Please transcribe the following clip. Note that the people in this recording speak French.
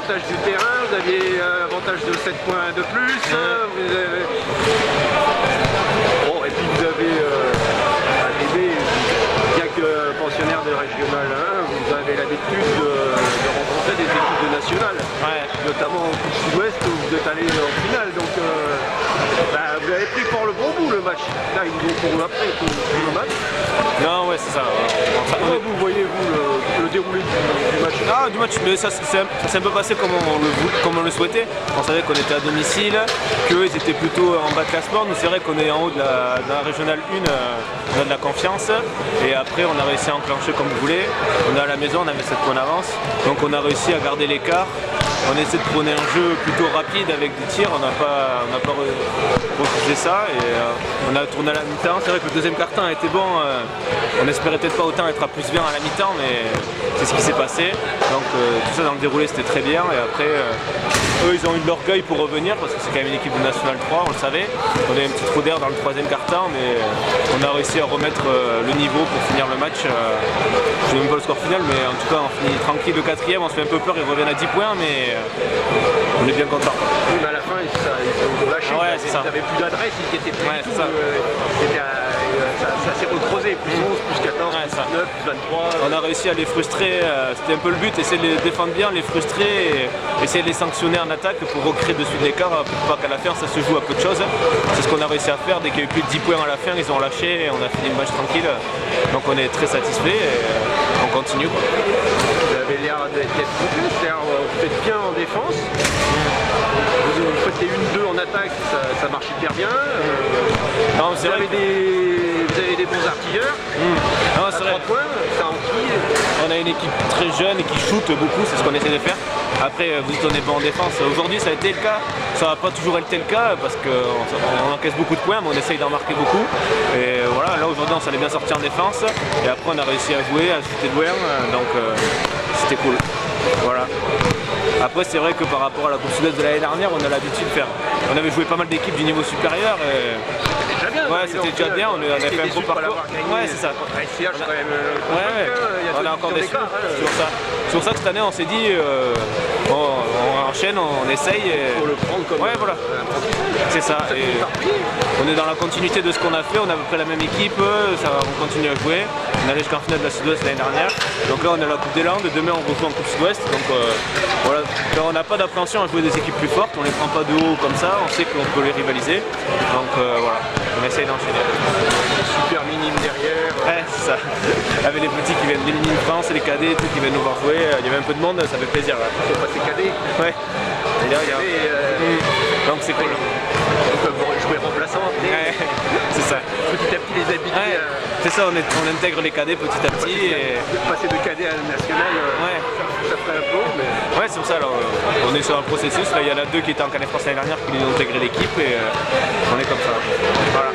l'avantage du terrain, vous aviez l'avantage de 7 points de plus. Bon, et puis vous avez arrivé, bien que pensionnaire de Régional 1, vous avez l'habitude de rencontrer des équipes de nationales, notamment en Coupe Sud-Ouest où vous êtes allé en finale. Donc vous avez pris pour le bon bout le match. Là, ils vous ont couru après tout le match. Non, ouais, c'est ça. Comment vous voyez-vous le déroulé du match? Ah, du match, mais ça s'est un peu passé comme on le souhaitait. On savait qu'on était à domicile, qu'eux ils étaient plutôt en bas de classement. Nous, c'est vrai qu'on est en haut de la régionale 1, on a de la confiance. Et après, on a réussi à enclencher comme vous voulez. On est à la maison, on avait 7 points d'avance. Donc, on a réussi à garder l'écart. On essaie de prôner un jeu plutôt rapide avec des tirs. On n'a pas refusé ça. Et on a tourné à la mi-temps. C'est vrai que le deuxième quart-temps a été bon. On espérait peut-être pas autant être à plus 20 à la mi-temps, mais c'est ce qui s'est passé. Donc tout ça dans le déroulé c'était très bien. Et après, eux ils ont eu de l'orgueil pour revenir parce que c'est quand même une équipe de National 3, on le savait. On a eu un petit trou d'air dans le troisième quart-temps, mais on a réussi à remettre le niveau pour finir le match. Je ne sais même pas le score final, mais en tout cas on finit tranquille le quatrième. On se fait un peu peur, ils reviennent à 10 points, mais on est bien content. Oui, mais à la fin ils ont lâché. Ouais, c'est ça. Ils n'avaient plus d'adresse, ils étaient plus du tout. Ça s'est recreusé, plus 11, plus 14, plus 19, plus 23. On a réussi à les frustrer, c'était un peu le but, essayer de les défendre bien, les frustrer, et essayer de les sanctionner en attaque pour recréer de suite l'écart, pour pas qu'à la fin ça se joue à peu de choses. C'est ce qu'on a réussi à faire, dès qu'il y a eu plus de 10 points à la fin, ils ont lâché et on a fini le match tranquille. Donc on est très satisfait et on continue. Vous avez l'air d'être focus, c'est-à-dire vous faites bien en défense. Vous faites les 1-2 en attaque, ça marche hyper bien. Non, vous avez des bons artilleurs. Non, c'est vrai. Ça enquille. On a une équipe très jeune et qui shoot beaucoup, c'est ce qu'on essaie de faire. Après, vous dites on est bon en défense. Aujourd'hui, ça a été le cas. Ça n'a pas toujours été le cas parce qu'on encaisse beaucoup de points, mais on essaye d'en marquer beaucoup. Et voilà, là aujourd'hui, on s'allait bien sortir en défense. Et après, on a réussi à jouer, à shooter de loin. Donc, c'était cool. Voilà. Après, c'est vrai que par rapport à la Coupe Sud-Est de l'année dernière, on a l'habitude de faire. On avait joué pas mal d'équipes du niveau supérieur. Déjà bien, ouais, c'était déjà bien, on a fait un beau parcours. Ouais, c'est ça. On a encore des sous sur ça que cette année on s'est dit on enchaîne, on essaye. Il faut le prendre comme voilà. C'est ça. Et on est dans la continuité de ce qu'on a fait, on a à peu près la même équipe, on continue à jouer. On est allé jusqu'en finale de la Sud-Ouest l'année dernière. Donc là on est à la Coupe des Landes, demain on rejoue en Coupe Sud-Ouest. Donc voilà, on n'a pas d'appréhension à jouer des équipes plus fortes, on les prend pas de haut comme ça, on sait qu'on peut les rivaliser. Donc voilà, on essaye d'enchaîner. Super minime derrière. Ouais, c'est ça. Avec les petits qui viennent des mini France, les cadets, tout qui viennent nous voir jouer, il y avait un peu de monde, ça fait plaisir. Là. Ils sont passés cadets. Ouais. Donc c'est cool. Ils peuvent jouer remplaçant après. Ouais, c'est ça. Petit à petit les habitués. Ouais. C'est ça, on intègre les cadets petit à petit. Passer de cadet à national, ça ferait un peu, mais... Ouais, c'est pour ça, alors, on est sur un processus. Là, il y en a 2 qui étaient en Canet France l'année dernière qui ont intégré l'équipe et on est comme ça. Voilà.